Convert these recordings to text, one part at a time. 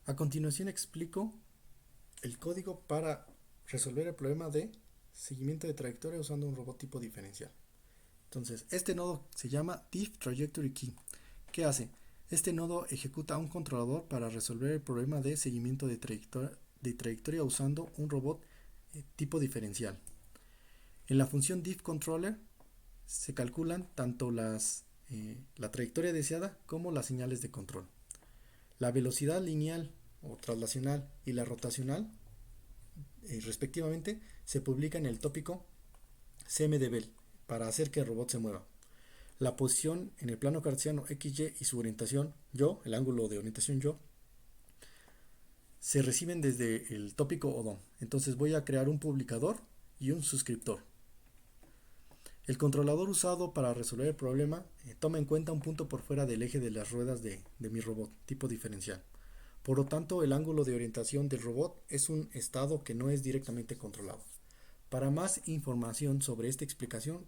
A continuación explico el código para resolver el problema de seguimiento de trayectoria usando un robot tipo diferencial. Entonces, este nodo se llama diff trajectory key. ¿Qué hace? Este nodo ejecuta un controlador para resolver el problema de seguimiento de trayectoria usando un robot tipo diferencial. En la función diff controller se calculan tanto la trayectoria deseada como las señales de control. La velocidad lineal o traslacional y la rotacional respectivamente se publican en el tópico CMDBEL para hacer que el robot se mueva. La posición en el plano cartesiano XY y su orientación yo, el ángulo de orientación yo, se reciben desde el tópico ODOM. Entonces voy a crear un publicador y un suscriptor. El controlador usado para resolver el problema toma en cuenta un punto por fuera del eje de las ruedas de mi robot, tipo diferencial. Por lo tanto, el ángulo de orientación del robot es un estado que no es directamente controlado. Para más información sobre esta explicación,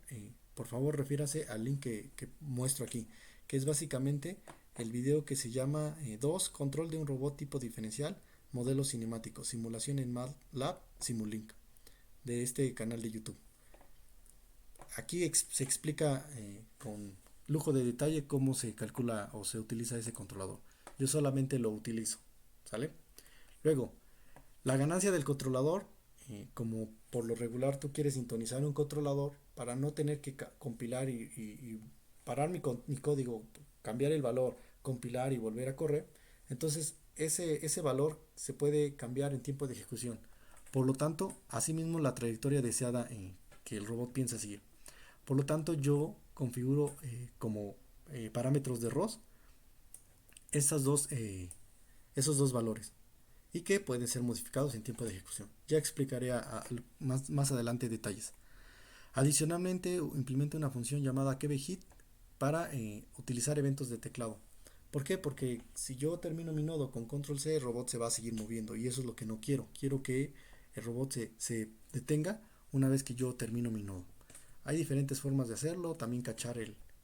por favor refiérase al link que muestro aquí, que es básicamente el video que se llama 2. Control de un robot tipo diferencial, modelo cinemático, simulación en MATLAB Simulink, de este canal de YouTube. Aquí se explica con lujo de detalle cómo se calcula o se utiliza ese controlador. Yo solamente lo utilizo, ¿sale? Luego, la ganancia del controlador, como por lo regular tú quieres sintonizar un controlador para no tener que compilar y parar mi código, cambiar el valor, compilar y volver a correr, entonces ese valor se puede cambiar en tiempo de ejecución. Por lo tanto, asimismo la trayectoria deseada que el robot piensa seguir. Por lo tanto, yo configuro como parámetros de ROS esas esos dos valores y que pueden ser modificados en tiempo de ejecución. Ya explicaré más adelante detalles. Adicionalmente, implemento una función llamada kbhit para utilizar eventos de teclado. ¿Por qué? Porque si yo termino mi nodo con control C, el robot se va a seguir moviendo y eso es lo que no quiero. Quiero que el robot se detenga una vez que yo termino mi nodo. Hay diferentes formas de hacerlo, también cachar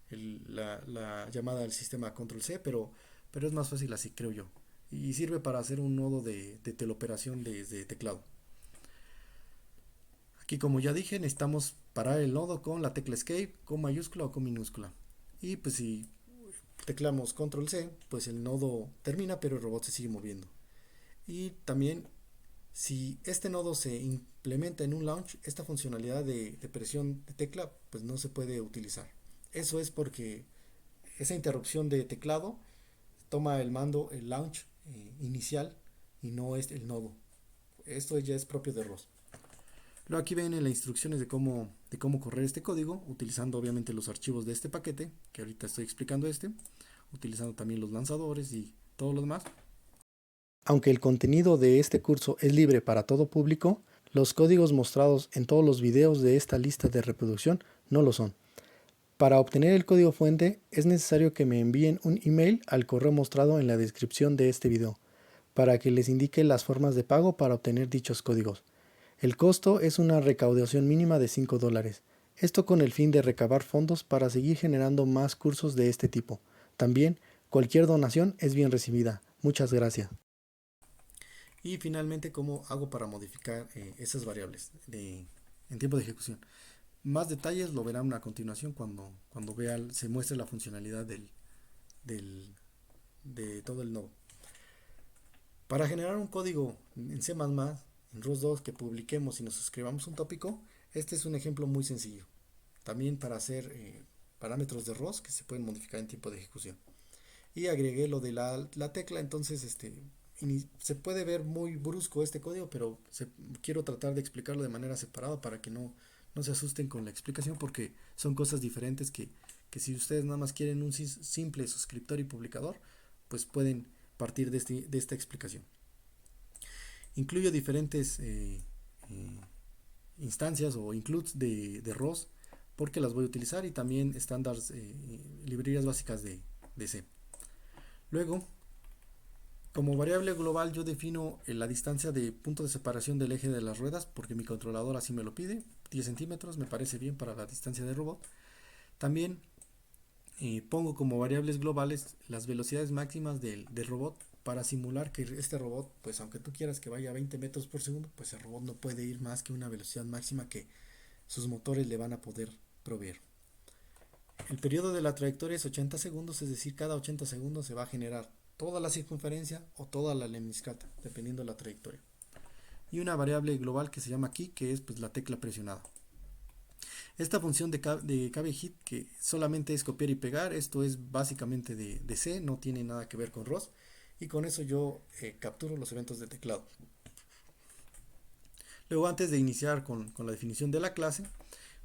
la llamada al sistema control C, pero es más fácil así, creo yo. Y sirve para hacer un nodo de teleoperación desde teclado. Aquí, como ya dije, necesitamos parar el nodo con la tecla Escape, con mayúscula o con minúscula. Y pues si teclamos control C, pues el nodo termina, pero el robot se sigue moviendo. Y también, si este nodo se implementa en un launch, esta funcionalidad de presión de tecla pues no se puede utilizar. Eso es porque esa interrupción de teclado toma el mando, el launch inicial y no es el nodo. Esto ya es propio de ROS. Luego aquí ven las instrucciones de cómo correr este código, utilizando obviamente los archivos de este paquete, que ahorita estoy explicando utilizando también los lanzadores y todo lo demás. Aunque el contenido de este curso es libre para todo público, los códigos mostrados en todos los videos de esta lista de reproducción no lo son. Para obtener el código fuente es necesario que me envíen un email al correo mostrado en la descripción de este video, para que les indique las formas de pago para obtener dichos códigos. El costo es una recaudación mínima de $5. Esto con el fin de recabar fondos para seguir generando más cursos de este tipo. También, cualquier donación es bien recibida. Muchas gracias. Y finalmente, ¿cómo hago para modificar esas variables en tiempo de ejecución? Más detalles lo verán a continuación cuando se muestre la funcionalidad del, de todo el nodo. Para generar un código en C++, en ROS2 que publiquemos y nos suscribamos un tópico, este es un ejemplo muy sencillo. También para hacer parámetros de ROS que se pueden modificar en tiempo de ejecución. Y agregué lo de la tecla, entonces se puede ver muy brusco este código, pero quiero tratar de explicarlo de manera separada para que no se asusten con la explicación porque son cosas diferentes que si ustedes nada más quieren un simple suscriptor y publicador, pues pueden partir de esta explicación. Incluyo diferentes instancias o includes de ROS porque las voy a utilizar y también estándares, librerías básicas de C. Luego, como variable global yo defino la distancia de punto de separación del eje de las ruedas porque mi controlador así me lo pide, 10 centímetros me parece bien para la distancia del robot. También pongo como variables globales las velocidades máximas del robot para simular que este robot, pues aunque tú quieras que vaya a 20 metros por segundo, pues el robot no puede ir más que una velocidad máxima que sus motores le van a poder proveer. El periodo de la trayectoria es 80 segundos, es decir, cada 80 segundos se va a generar toda la circunferencia o toda la lemniscata, dependiendo de la trayectoria. Y una variable global que se llama key, que es pues la tecla presionada. Esta función de cabe hit, que solamente es copiar y pegar, esto es básicamente de C, no tiene nada que ver con ROS, y con eso yo capturo los eventos de teclado. Luego, antes de iniciar con la definición de la clase,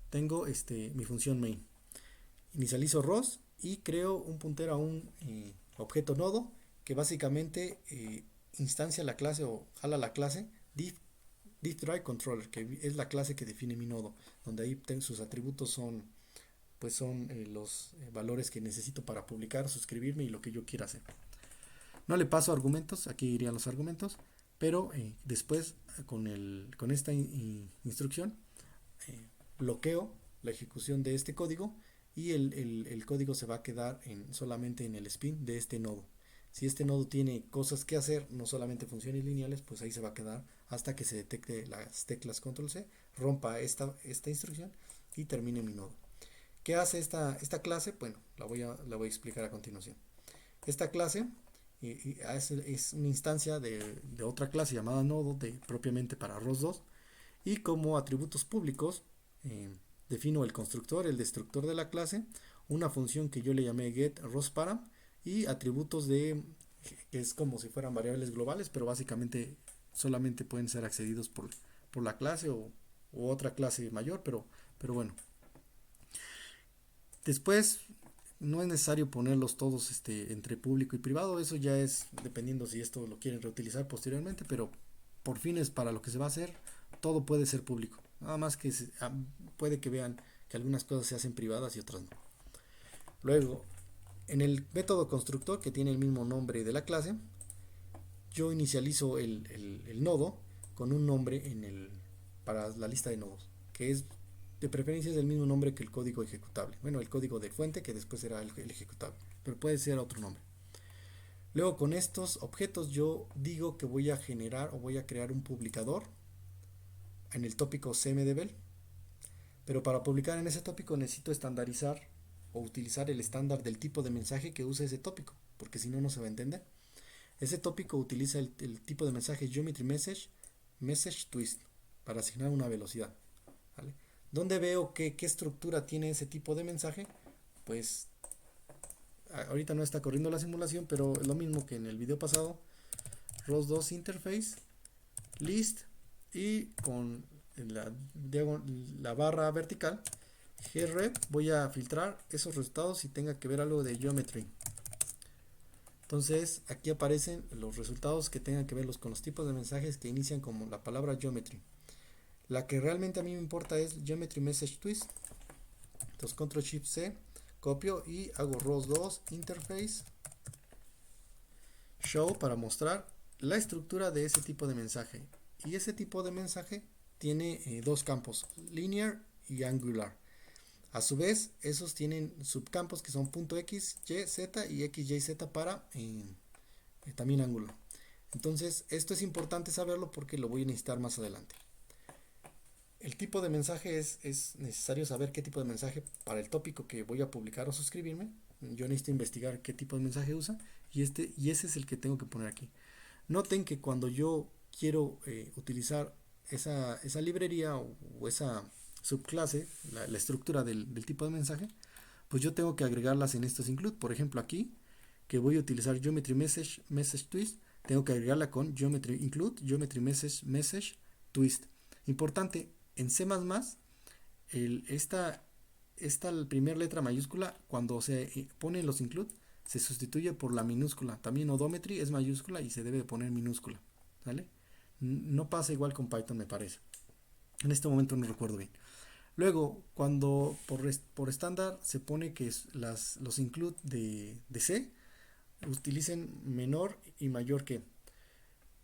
tengo mi función main. Inicializo ROS y creo un puntero a un objeto nodo que básicamente instancia la clase o jala la clase diff Controller, que es la clase que define mi nodo, donde ahí sus atributos son los valores que necesito para publicar, suscribirme y lo que yo quiera hacer. No le paso argumentos, aquí irían los argumentos, pero después con esta instrucción bloqueo la ejecución de este código y el código se va a quedar solamente en el spin de este nodo. Si este nodo tiene cosas que hacer, no solamente funciones lineales, pues ahí se va a quedar hasta que se detecte las teclas control C, rompa esta instrucción y termine mi nodo. ¿Qué hace esta clase? Bueno, la voy a explicar a continuación. Esta clase es una instancia de otra clase llamada nodo propiamente para ROS2, y como atributos públicos defino el constructor, el destructor de la clase, una función que yo le llamé getRosParam y atributos que es como si fueran variables globales, pero básicamente solamente pueden ser accedidos por la clase o otra clase mayor, pero bueno. Después no es necesario ponerlos todos entre público y privado, eso ya es dependiendo si esto lo quieren reutilizar posteriormente, pero por fines para lo que se va a hacer, todo puede ser público. Nada más que puede que vean que algunas cosas se hacen privadas y otras no. Luego, en el método constructor, que tiene el mismo nombre de la clase, yo inicializo el nodo con un nombre para la lista de nodos, que es de preferencia es el mismo nombre que el código ejecutable. Bueno, el código de fuente, que después será el ejecutable, pero puede ser otro nombre. Luego, con estos objetos yo digo que voy a generar o voy a crear un publicador en el tópico CMDBEL, pero para publicar en ese tópico necesito estandarizar o utilizar el estándar del tipo de mensaje que usa ese tópico, porque si no, no se va a entender. Ese tópico utiliza el tipo de mensaje Geometry Message Twist para asignar una velocidad, ¿vale? ¿Dónde veo qué estructura tiene ese tipo de mensaje? Pues ahorita no está corriendo la simulación, pero es lo mismo que en el video pasado. ROS2 interface list y con la barra vertical grep voy a filtrar esos resultados si tenga que ver algo de geometry. Entonces aquí aparecen los resultados que tengan que ver con los tipos de mensajes que inician como la palabra geometry. La que realmente a mí me importa es Geometry Message Twist. Entonces Ctrl Shift C, copio y hago ROS2 Interface Show para mostrar la estructura de ese tipo de mensaje. Y ese tipo de mensaje tiene dos campos, linear y angular. A su vez, esos tienen subcampos que son .x, y, z y x, y, z para también ángulo. Entonces, esto es importante saberlo porque lo voy a necesitar más adelante. El tipo de mensaje es necesario saber qué tipo de mensaje para el tópico que voy a publicar o suscribirme. Yo necesito investigar qué tipo de mensaje usa y ese es el que tengo que poner aquí. Noten que cuando yo quiero utilizar esa librería o esa subclase, la estructura del tipo de mensaje, pues yo tengo que agregarlas en estos include. Por ejemplo, aquí que voy a utilizar Geometry Message Twist, tengo que agregarla con Geometry Include, Geometry Message Twist. Importante, en C++, esta primera letra mayúscula, cuando se pone los include, se sustituye por la minúscula. También odometry es mayúscula y se debe de poner minúscula, ¿vale? No pasa igual con Python, me parece. En este momento no recuerdo bien. Luego, cuando por estándar se pone que los include de C utilicen menor y mayor que,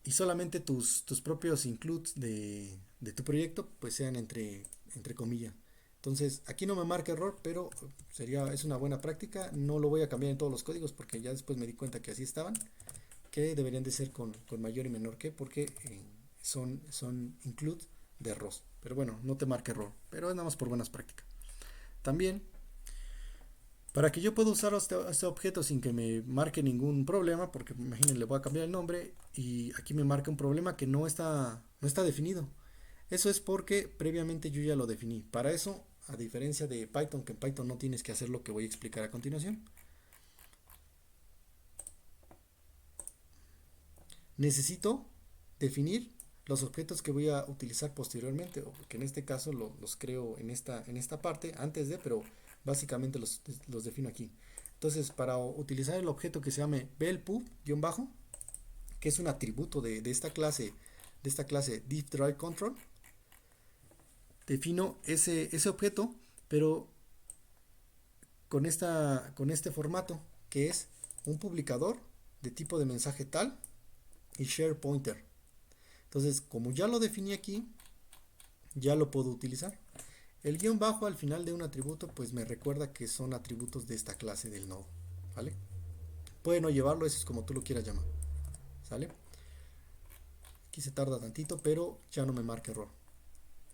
y solamente tus propios includes de tu proyecto pues sean entre comillas. Entonces aquí no me marca error, pero es una buena práctica. No lo voy a cambiar en todos los códigos porque ya después me di cuenta que así estaban, que deberían de ser con mayor y menor que, porque son include de ROS. Pero bueno, no te marque error, pero es nada más por buenas prácticas. También, para que yo pueda usar este objeto sin que me marque ningún problema, porque imaginen, le voy a cambiar el nombre y aquí me marca un problema que no está definido. Eso es porque previamente yo ya lo definí. Para eso, a diferencia de Python, que en Python no tienes que hacer lo que voy a explicar a continuación, necesito definir los objetos que voy a utilizar posteriormente, o que en este caso los creo en esta parte antes de, pero básicamente los defino aquí. Entonces, para utilizar el objeto que se llame belpub-bajo, que es un atributo de esta clase diff-drive-control, defino ese objeto, pero con este formato, que es un publicador de tipo de mensaje tal y share pointer. Entonces, como ya lo definí aquí, ya lo puedo utilizar. El guión bajo al final de un atributo, pues me recuerda que son atributos de esta clase del nodo, ¿vale? Puede no llevarlo, eso es como tú lo quieras llamar, ¿sale? Aquí se tarda tantito, pero ya no me marca error.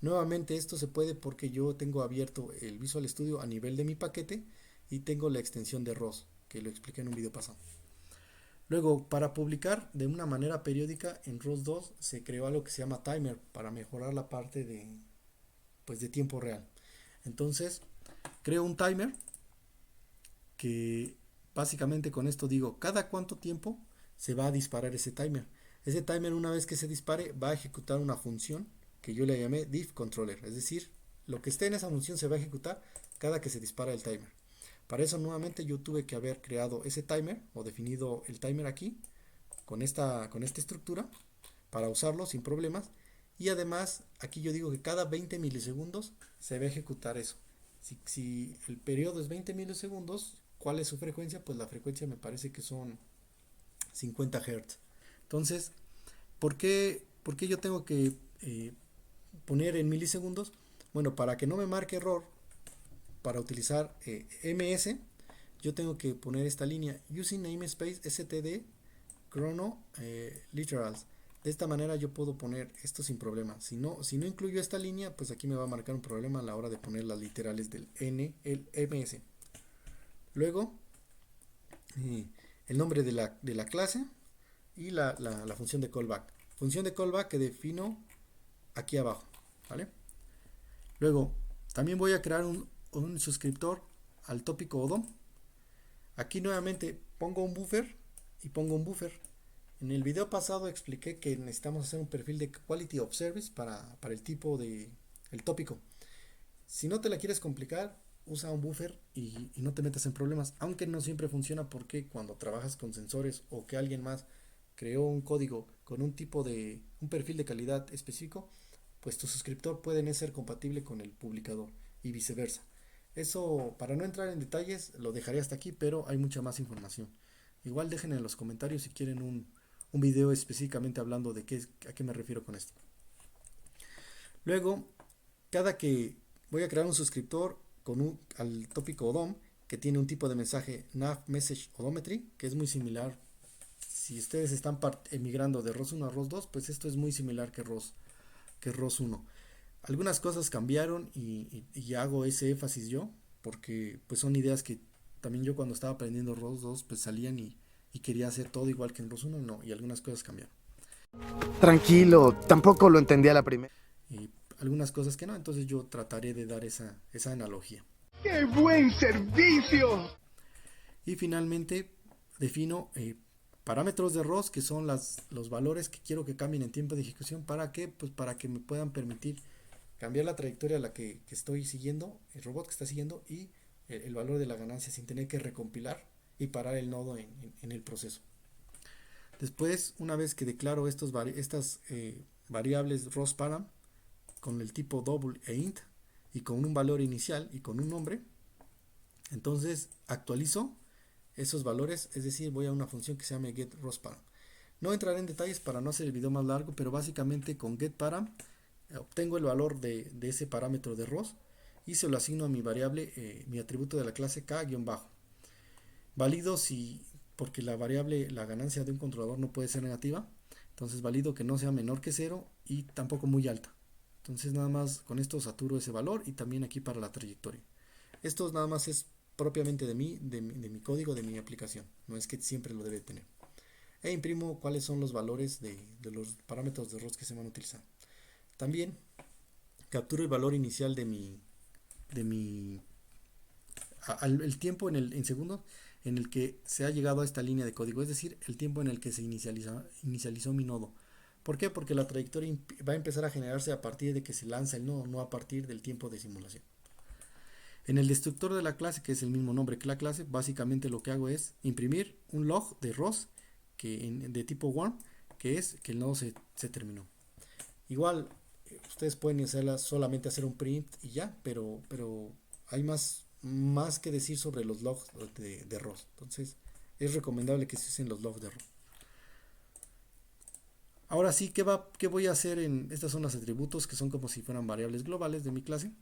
Nuevamente esto se puede porque yo tengo abierto el Visual Studio a nivel de mi paquete y tengo la extensión de ROS, que lo expliqué en un video pasado. Luego, para publicar de una manera periódica en ROS 2 se creó algo que se llama timer para mejorar la parte de tiempo real. Entonces, creo un timer que básicamente con esto digo cada cuánto tiempo se va a disparar ese timer. Ese timer, una vez que se dispare, va a ejecutar una función que yo le llamé diff controller, es decir, lo que esté en esa función se va a ejecutar cada que se dispara el timer. Para eso nuevamente yo tuve que haber creado ese timer o definido el timer aquí con esta estructura para usarlo sin problemas, y además aquí yo digo que cada 20 milisegundos se va a ejecutar eso. Si el periodo es 20 milisegundos, ¿cuál es su frecuencia? Pues la frecuencia me parece que son 50 Hz. Entonces, ¿por qué yo tengo que poner en milisegundos? Bueno, para que no me marque error, para utilizar ms, yo tengo que poner esta línea using namespace std chrono literals. De esta manera yo puedo poner esto sin problema. Si no incluyo esta línea, pues aquí me va a marcar un problema a la hora de poner las literales del el ms. Luego, el nombre de la clase y la función de callback. Función de callback que defino aquí abajo, ¿vale? Luego, también voy a crear un suscriptor al tópico ODOM. Aquí nuevamente pongo un buffer y pongo un buffer. En el video pasado expliqué que necesitamos hacer un perfil de Quality of Service para el tipo de el tópico. Si no te la quieres complicar, usa un buffer y no te metas en problemas, aunque no siempre funciona porque cuando trabajas con sensores o que alguien más creó un código con un perfil de calidad específico, pues tu suscriptor puede no ser compatible con el publicador y viceversa. Eso, para no entrar en detalles, lo dejaré hasta aquí, pero hay mucha más información. Igual dejen en los comentarios si quieren un video específicamente hablando de a qué me refiero con esto. Luego, cada que voy a crear un suscriptor al tópico ODOM, que tiene un tipo de mensaje nav message odometry, que es muy similar. Si ustedes están emigrando de ROS 1 a ROS 2, pues esto es muy similar que ROS 1. Algunas cosas cambiaron y hago ese énfasis yo, porque pues son ideas que también yo cuando estaba aprendiendo ROS 2 pues salían y quería hacer todo igual que en ROS 1 y algunas cosas cambiaron. Tranquilo, tampoco lo entendí a la primera. Y algunas cosas que no, entonces yo trataré de dar esa analogía. ¡Qué buen servicio! Y finalmente defino parámetros de ROS, que son los valores que quiero que cambien en tiempo de ejecución. ¿Para qué? Pues para que me puedan permitir cambiar la trayectoria a la que estoy siguiendo, el robot que está siguiendo, y el valor de la ganancia sin tener que recompilar y parar el nodo en el proceso. Después, una vez que declaro estas variables ROS param con el tipo double e int y con un valor inicial y con un nombre, entonces actualizo esos valores, es decir, voy a una función que se llama getRosParam. No entraré en detalles para no hacer el video más largo, pero básicamente con getParam obtengo el valor de ese parámetro de ROS y se lo asigno a mi variable, mi atributo de la clase k-bajo. Valido si porque la variable, la ganancia de un controlador no puede ser negativa. Entonces valido que no sea menor que 0 y tampoco muy alta. Entonces nada más con esto saturo ese valor y también aquí para la trayectoria. Esto nada más es propiamente de mi código, de mi aplicación. No es que siempre lo debe tener. E imprimo cuáles son los valores de los parámetros de ROS que se van a utilizar. También capturo el valor inicial de mi el tiempo en segundos en el que se ha llegado a esta línea de código, es decir, el tiempo en el que se inicializó mi nodo. ¿Por qué? Porque la trayectoria va a empezar a generarse a partir de que se lanza el nodo, no a partir del tiempo de simulación. En el destructor de la clase, que es el mismo nombre que la clase, básicamente lo que hago es imprimir un log de ROS de tipo warm, que es que el nodo se terminó. Igual, ustedes pueden solamente hacer un print y ya, pero hay más que decir sobre los logs de ROS. Entonces, es recomendable que se usen los logs de ROS. Ahora sí, ¿qué voy a hacer estas son los atributos que son como si fueran variables globales de mi clase?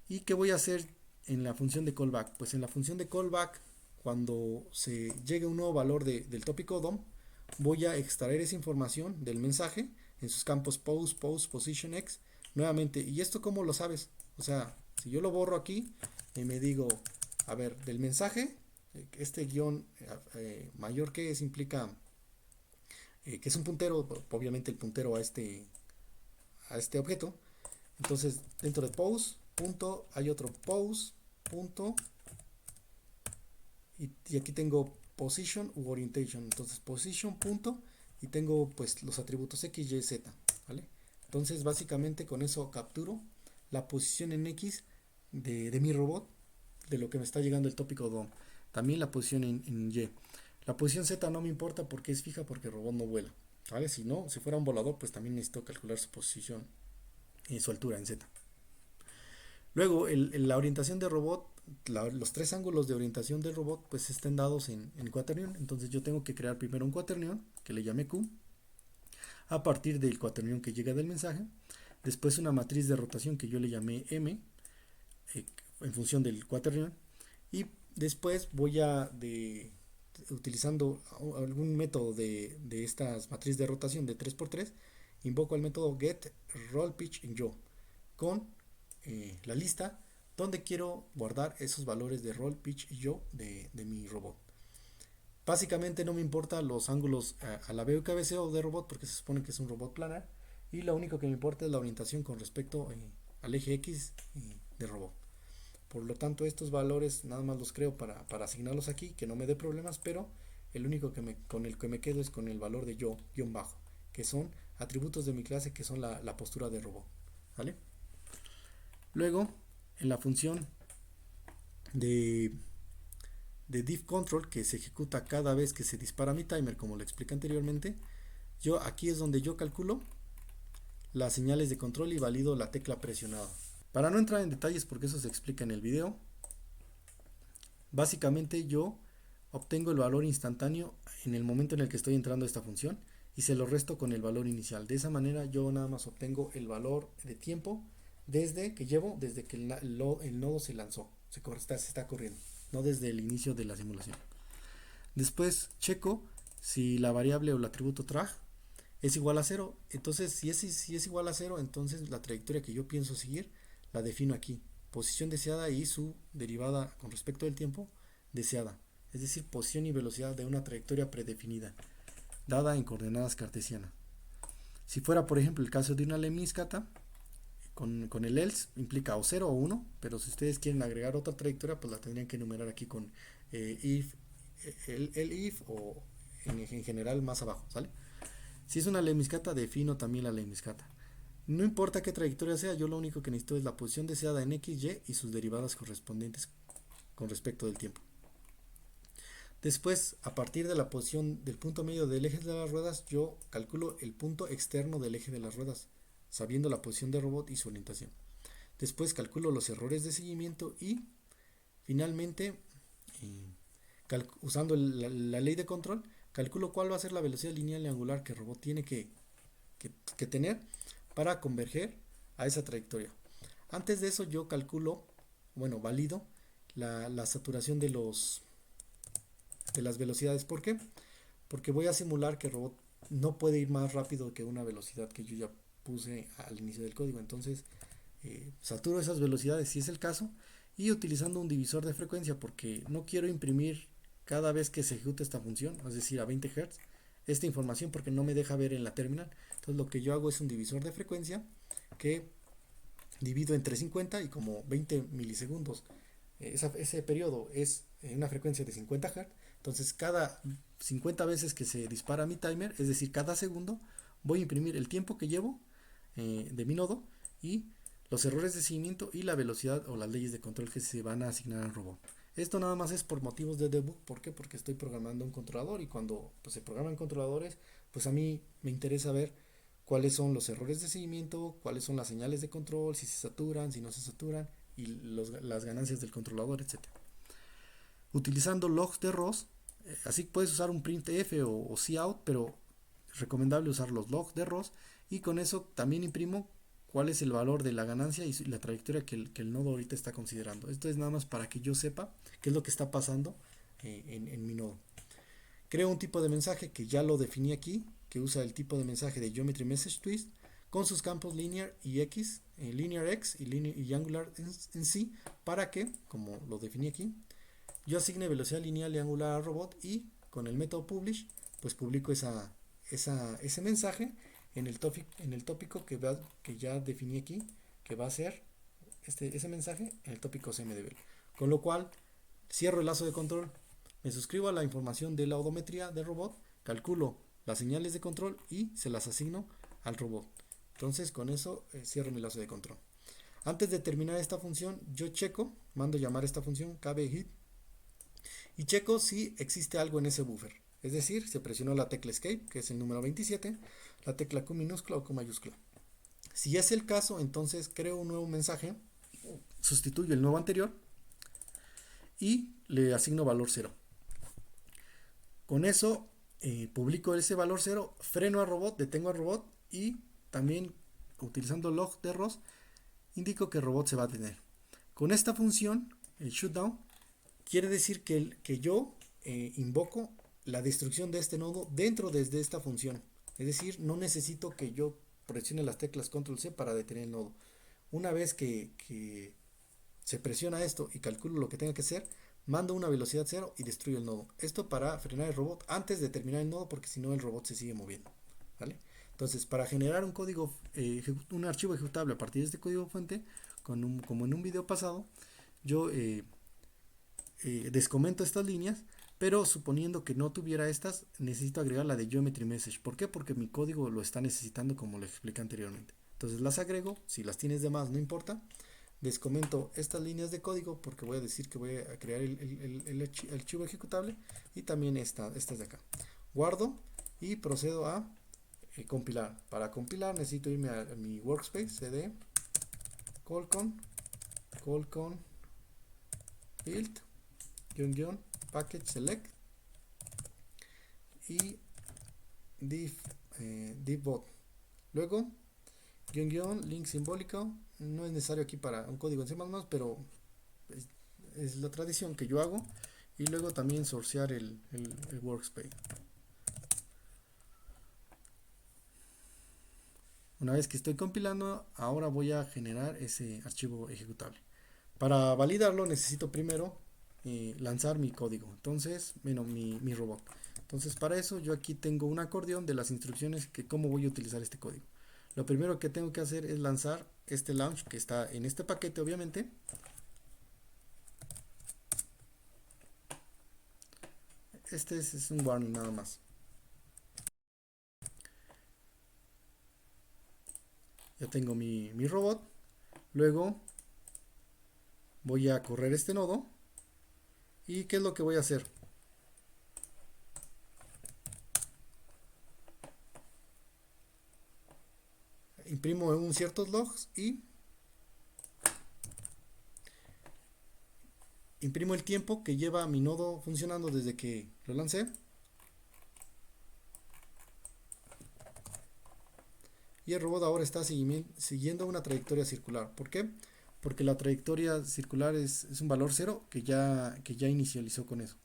¿Y qué voy a hacer en la función de callback? Pues en la función de callback, cuando se llegue un nuevo valor del tópico DOM, voy a extraer esa información del mensaje en sus campos post, position, x, nuevamente. ¿Y esto cómo lo sabes? O sea, si yo lo borro aquí y me digo, a ver, del mensaje, este guión mayor que es implica que es un puntero, obviamente el puntero a este objeto. Entonces, dentro de pose, punto, hay otro pose, punto, y aquí tengo position u orientation. Entonces, position, punto, y tengo pues los atributos x, y, z, ¿vale? Entonces, básicamente con eso capturo la posición en x de mi robot, de lo que me está llegando el tópico DOM. También la posición en y. La posición z no me importa porque es fija, porque el robot no vuela, ¿vale? Si no, si fuera un volador, pues también necesito calcular su posición y su altura en z. Luego, la orientación del robot, los tres ángulos de orientación del robot, pues estén dados en cuaternión. Entonces yo tengo que crear primero un cuaternión, que le llame Q, a partir del cuaternión que llega del mensaje. Después una matriz de rotación que yo le llamé M, en función del cuaternión. Y después voy utilizando algún método de estas matrices de rotación de 3x3, invoco el método get roll pitch en yo con la lista donde quiero guardar esos valores de roll pitch y yo de mi robot. Básicamente no me importan los ángulos a la veo y cabeceo de robot, porque se supone que es un robot planar, y lo único que me importa es la orientación con respecto al eje X de robot. Por lo tanto, estos valores nada más los creo para asignarlos aquí, que no me dé problemas, pero el único con el que me quedo es con el valor de yo, guión bajo, que son atributos de mi clase, que son la postura de robot, ¿vale? Luego, en la función de div control, que se ejecuta cada vez que se dispara mi timer, como lo expliqué anteriormente, aquí es donde yo calculo las señales de control y valido la tecla presionada. Para no entrar en detalles, porque eso se explica en el video, básicamente yo obtengo el valor instantáneo en el momento en el que estoy entrando a esta función y se lo resto con el valor inicial. De esa manera yo nada más obtengo el valor de tiempo desde que el nodo se lanzó, se está corriendo, no desde el inicio de la simulación. Después checo si la variable o el atributo traj es igual a 0. Entonces, si es igual a 0, entonces la trayectoria que yo pienso seguir la defino aquí. Posición deseada y su derivada con respecto del tiempo deseada. Es decir, posición y velocidad de una trayectoria predefinida, dada en coordenadas cartesianas. Si fuera, por ejemplo, el caso de una lemniscata, con el else implica o 0 o 1, pero si ustedes quieren agregar otra trayectoria, pues la tendrían que enumerar aquí con if, el if o en general más abajo, ¿sale? Si es una lemniscata, defino también la lemniscata. No importa qué trayectoria sea, yo lo único que necesito es la posición deseada en x, y y sus derivadas correspondientes con respecto del tiempo. Después, a partir de la posición del punto medio del eje de las ruedas, yo calculo el punto externo del eje de las ruedas, sabiendo la posición del robot y su orientación. Después calculo los errores de seguimiento y finalmente, usando la ley de control, calculo cuál va a ser la velocidad lineal y angular que el robot tiene que tener para converger a esa trayectoria. Antes de eso yo valido la saturación de los de las velocidades. ¿Por qué? Porque voy a simular que el robot no puede ir más rápido que una velocidad que yo ya puse al inicio del código. Entonces saturo esas velocidades si es el caso, y utilizando un divisor de frecuencia, porque no quiero imprimir cada vez que se ejecute esta función, es decir, a 20 Hz, esta información, porque no me deja ver en la terminal. Entonces lo que yo hago es un divisor de frecuencia que divido entre 50 y como 20 milisegundos. Ese periodo es una frecuencia de 50 Hz. Entonces cada 50 veces que se dispara mi timer, es decir, cada segundo, voy a imprimir el tiempo que llevo de mi nodo y los errores de seguimiento y la velocidad o las leyes de control que se van a asignar al robot. Esto nada más es por motivos de debug. ¿Por qué? Porque estoy programando un controlador, y cuando pues, se programan controladores, pues a mí me interesa ver cuáles son los errores de seguimiento, cuáles son las señales de control, si se saturan, si no se saturan, y las ganancias del controlador, etcétera. Utilizando logs de ROS, así puedes usar un printf o cout, pero recomendable usar los logs de ROS, y con eso también imprimo cuál es el valor de la ganancia y la trayectoria que el nodo ahorita está considerando. Esto es nada más para que yo sepa qué es lo que está pasando en mi nodo. Creo un tipo de mensaje que ya lo definí aquí, que usa el tipo de mensaje de Geometry Message Twist con sus campos linear y x, linear x y angular en sí, para que, como lo definí aquí, yo asigne velocidad lineal y angular al robot, y con el método publish pues publico ese mensaje en el tópico que ya definí aquí, que va a ser ese mensaje en el tópico CMDB. Con lo cual cierro el lazo de control, me suscribo a la información de la odometría del robot, calculo las señales de control y se las asigno al robot. Entonces con eso cierro mi lazo de control. Antes de terminar esta función, yo checo, mando llamar esta función kbhit, y checo si existe algo en ese buffer. Es decir, se presionó la tecla escape, que es el número 27, la tecla Q minúscula o Q mayúscula. Si es el caso, entonces creo un nuevo mensaje, sustituyo el nuevo anterior y le asigno valor 0. Con eso publico ese valor 0, freno al robot, detengo al robot, y también utilizando log de ROS indico que el robot se va a detener. Con esta función, el shutdown, quiere decir que yo invoco la destrucción de este nodo dentro desde esta función. Es decir, no necesito que yo presione las teclas control C para detener el nodo. Una vez que se presiona esto y calculo lo que tenga que hacer, mando una velocidad 0 y destruyo el nodo. Esto para frenar el robot antes de terminar el nodo, porque si no el robot se sigue moviendo. ¿Vale? Entonces, para generar un código, un archivo ejecutable a partir de este código fuente, como en un video pasado, yo descomento estas líneas, pero suponiendo que no tuviera estas, necesito agregar la de Geometry Message. ¿Por qué? Porque mi código lo está necesitando, como lo expliqué anteriormente. Entonces las agrego, si las tienes de más no importa. Descomento estas líneas de código porque voy a decir que voy a crear el archivo ejecutable, y también estas de acá. Guardo y procedo a compilar. Para compilar necesito irme a mi workspace, cd colcon build package select y div bot. Luego link simbólico. No es necesario aquí para un código en C++, pero es la tradición que yo hago. Y luego también sourcear el workspace. Una vez que estoy compilando, ahora voy a generar ese archivo ejecutable. Para validarlo necesito primero lanzar mi código, entonces, bueno, mi robot. Entonces para eso yo aquí tengo un acordeón de las instrucciones que cómo voy a utilizar este código. Lo primero que tengo que hacer es lanzar este launch que está en este paquete, obviamente. Este es un warning nada más. Ya tengo mi robot. Luego voy a correr este nodo. ¿Y qué es lo que voy a hacer? Imprimo un ciertos logs y imprimo el tiempo que lleva mi nodo funcionando desde que lo lancé. Y el robot ahora está siguiendo una trayectoria circular. ¿Por qué? Porque la trayectoria circular es un valor 0 que ya inicializó con eso.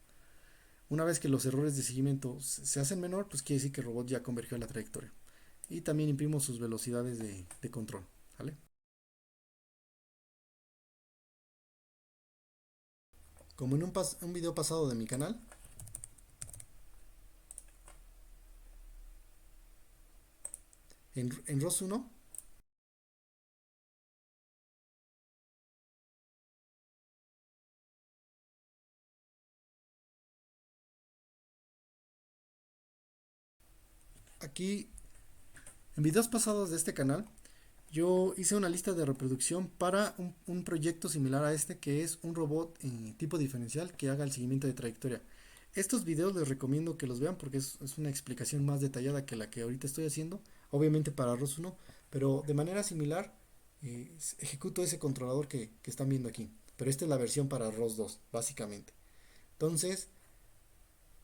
Una vez que los errores de seguimiento se hacen menor, pues quiere decir que el robot ya convergió a la trayectoria. Y también imprimo sus velocidades de control, ¿vale? Como en un video pasado de mi canal, en ROS 1, aquí en videos pasados de este canal, yo hice una lista de reproducción para un proyecto similar a este, que es un robot tipo diferencial que haga el seguimiento de trayectoria. Estos videos les recomiendo que los vean porque es una explicación más detallada que la que ahorita estoy haciendo, obviamente para ROS 1, pero de manera similar ejecuto ese controlador que están viendo aquí. Pero esta es la versión para ROS 2, básicamente. Entonces,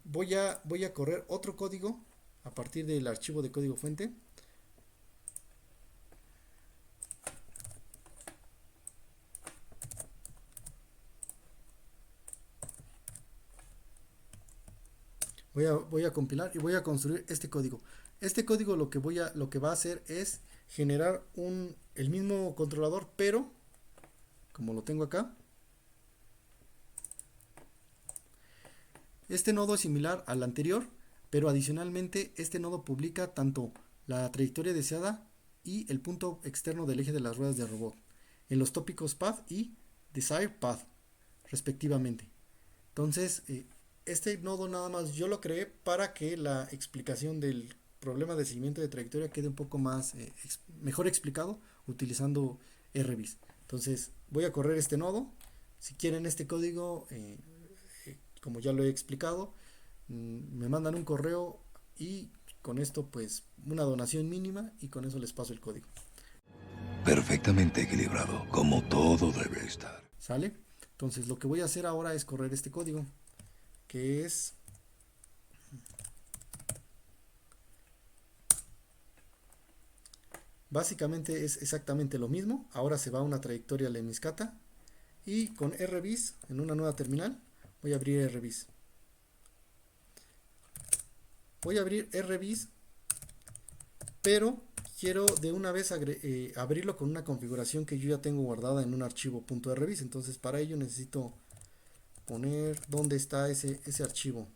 voy a correr otro código a partir del archivo de código fuente. Voy a compilar y voy a construir este código. Este código lo que va a hacer es generar el mismo controlador, pero como lo tengo acá, este nodo es similar al anterior, pero adicionalmente este nodo publica tanto la trayectoria deseada y el punto externo del eje de las ruedas del robot en los tópicos path y desired path respectivamente. Entonces, este nodo nada más yo lo creé para que la explicación del problema de seguimiento de trayectoria quede un poco más mejor explicado utilizando RViz. Entonces, voy a correr este nodo. Si quieren este código, como ya lo he explicado, me mandan un correo y con esto pues una donación mínima y con eso les paso el código. Perfectamente equilibrado, como todo debe estar. ¿Sale? Entonces lo que voy a hacer ahora es correr este código, que es básicamente es exactamente lo mismo. Ahora se va a una trayectoria lemniscata y con RViz en una nueva terminal voy a abrir RViz. Voy a abrir RViz, pero quiero de una vez abrirlo con una configuración que yo ya tengo guardada en un archivo .rvis. Entonces para ello necesito poner dónde está ese archivo.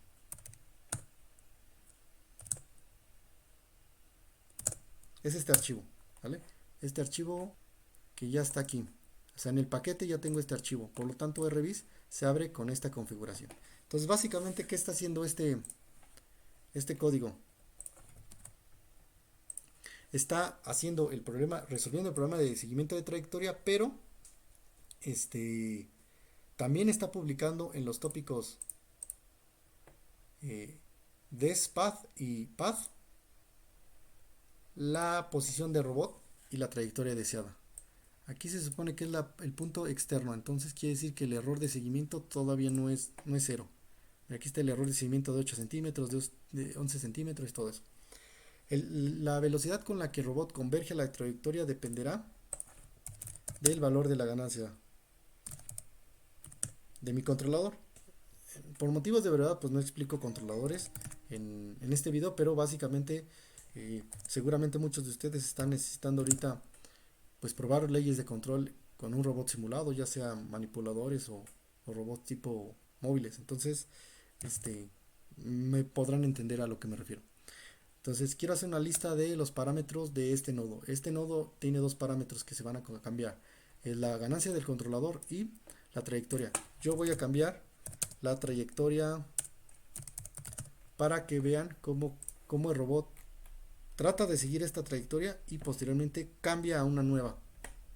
Es este archivo, ¿vale? Este archivo que ya está aquí. O sea, en el paquete ya tengo este archivo. Por lo tanto, RViz se abre con esta configuración. Entonces, básicamente, ¿qué está haciendo este código? Está haciendo el problema, resolviendo el problema de seguimiento de trayectoria, pero también está publicando en los tópicos despath y path la posición de robot y la trayectoria deseada. Aquí se supone que es el punto externo, entonces quiere decir que el error de seguimiento todavía no es cero. Aquí está el error de seguimiento de 8 centímetros, de 11 centímetros, todo eso. La velocidad con la que el robot converge a la trayectoria dependerá del valor de la ganancia de mi controlador. Por motivos de verdad, pues no explico controladores en este video, pero básicamente seguramente muchos de ustedes están necesitando ahorita pues probar leyes de control con un robot simulado, ya sea manipuladores o robots tipo móviles. Entonces, me podrán entender a lo que me refiero. Entonces, quiero hacer una lista de los parámetros de este nodo. Este nodo tiene dos parámetros que se van a cambiar. Es la ganancia del controlador y la trayectoria. Yo voy a cambiar la trayectoria para que vean cómo el robot trata de seguir esta trayectoria y posteriormente cambia a una nueva,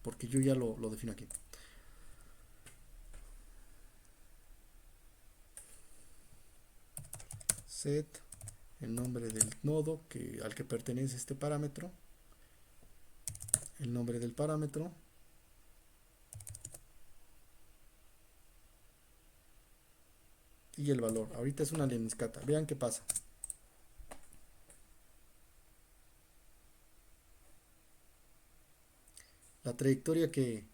porque yo ya lo defino aquí. Set el nombre del nodo al que pertenece este parámetro, el nombre del parámetro, y el valor. Ahorita es una lemniscata. Vean qué pasa. La trayectoria que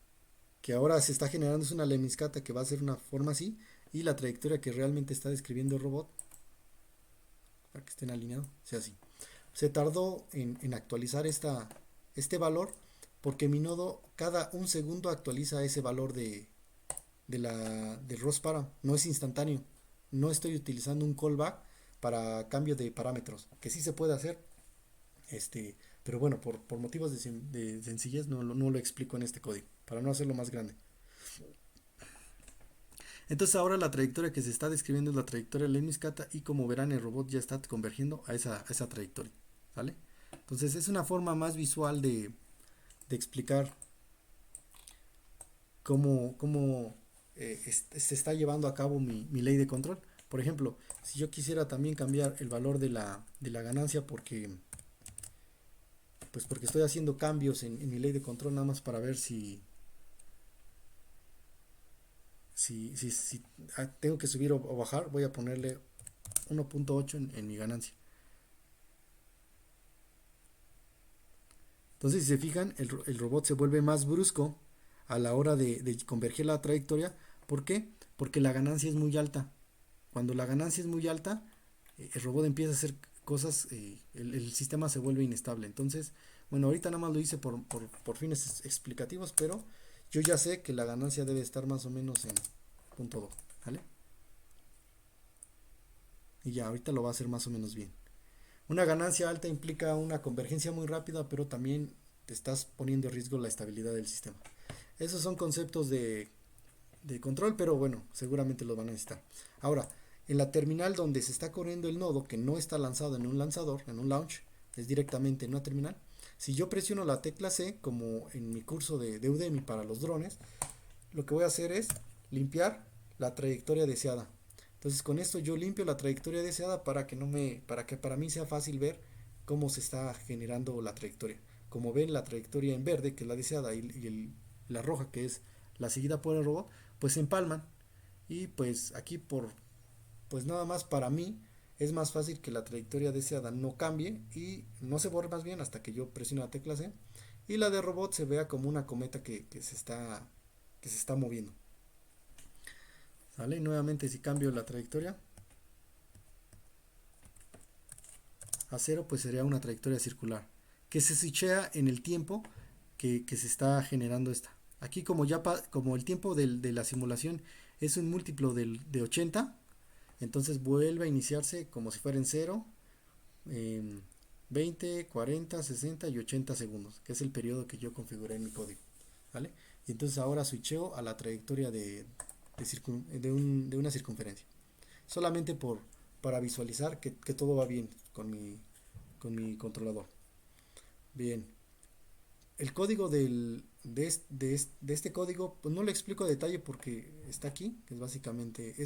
ahora se está generando es una lemniscata que va a ser una forma así, y la trayectoria que realmente está describiendo el robot para que estén alineados, sea así. Se tardó en actualizar este valor porque mi nodo cada un segundo actualiza ese valor de ROS param, no es instantáneo. No estoy utilizando un callback para cambio de parámetros, que sí se puede hacer, pero bueno, por motivos de sencillez no lo explico en este código, para no hacerlo más grande. Entonces ahora la trayectoria que se está describiendo es la trayectoria de Lemniscata y como verán el robot ya está convergiendo a esa trayectoria, ¿vale? Entonces es una forma más visual de explicar cómo se está llevando a cabo mi ley de control. Por ejemplo, si yo quisiera también cambiar el valor de la ganancia porque estoy haciendo cambios en mi ley de control nada más para ver si tengo que subir o bajar, voy a ponerle 1.8 en mi ganancia. Entonces, si se fijan, el robot se vuelve más brusco a la hora de converger la trayectoria. ¿Por qué? Porque la ganancia es muy alta. Cuando la ganancia es muy alta, el robot empieza a hacer cosas, el sistema se vuelve inestable. Entonces, bueno, ahorita nada más lo hice por fines explicativos, pero yo ya sé que la ganancia debe estar más o menos en .2, ¿vale? Y ya, ahorita lo va a hacer más o menos bien. Una ganancia alta implica una convergencia muy rápida, pero también te estás poniendo en riesgo la estabilidad del sistema. Esos son conceptos de control, pero bueno, seguramente los van a necesitar. Ahora, en la terminal donde se está corriendo el nodo, que no está lanzado en un lanzador, en un launch, es directamente en una terminal. Si yo presiono la tecla C, como en mi curso de Udemy para los drones, lo que voy a hacer es limpiar la trayectoria deseada. Entonces con esto yo limpio la trayectoria deseada para que para mí sea fácil ver cómo se está generando la trayectoria. Como ven, la trayectoria en verde, que es la deseada, y la roja, que es la seguida por el robot, pues se empalman. Y pues aquí pues nada más para mí es más fácil que la trayectoria deseada no cambie y no se borre más bien hasta que yo presione la tecla C. Y la de robot se vea como una cometa que se está moviendo. ¿Sale? Y nuevamente si cambio la trayectoria a 0, pues sería una trayectoria circular que se switchea en el tiempo que se está generando esta. Aquí como el tiempo de la simulación es un múltiplo de 80, entonces vuelve a iniciarse como si fuera en 0, 20, 40, 60 y 80 segundos, que es el periodo que yo configuré en mi código, ¿vale? Y entonces ahora switcheo a la trayectoria de una circunferencia, solamente para visualizar que todo va bien con mi controlador. Bien, el código de este código pues no le explico a detalle porque está aquí, que es básicamente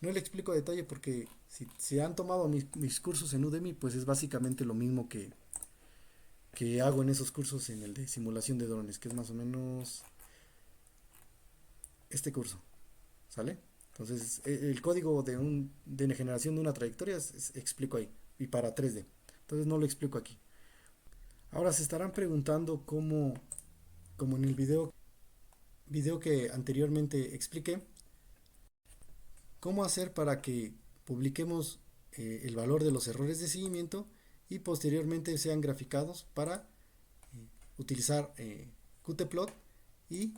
no le explico a detalle porque si han tomado mis cursos en Udemy, pues es básicamente lo mismo que hago en esos cursos en el de simulación de drones, que es más o menos este curso, ¿sale? Entonces el código de generación de una trayectoria explico ahí, y para 3D, entonces no lo explico aquí. Ahora se estarán preguntando como en el video que anteriormente expliqué, cómo hacer para que publiquemos el valor de los errores de seguimiento y posteriormente sean graficados para utilizar Qtplot y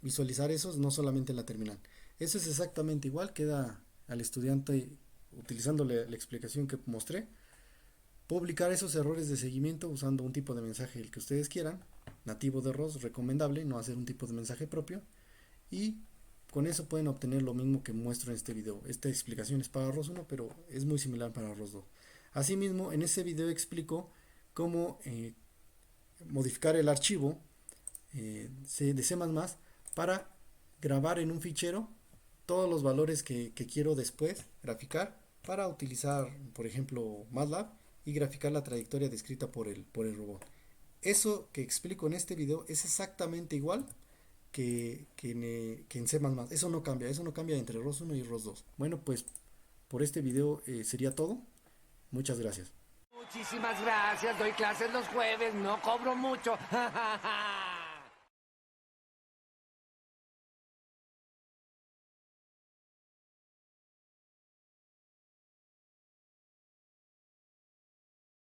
visualizar esos no solamente en la terminal. Eso es exactamente igual, queda al estudiante, utilizando la explicación que mostré, publicar esos errores de seguimiento usando un tipo de mensaje el que ustedes quieran, nativo de ROS, recomendable, no hacer un tipo de mensaje propio, y con eso pueden obtener lo mismo que muestro en este video. Esta explicación es para ROS 1, pero es muy similar para ROS 2. Asimismo, en ese video explico cómo modificar el archivo de C++ para grabar en un fichero todos los valores que quiero después graficar para utilizar, por ejemplo, MATLAB y graficar la trayectoria descrita por el robot. Eso que explico en este video es exactamente igual que en C++. Eso no cambia entre ROS 1 y ROS 2. Bueno, pues por este video sería todo. Muchas gracias. Muchísimas gracias. Doy clases los jueves, no cobro mucho.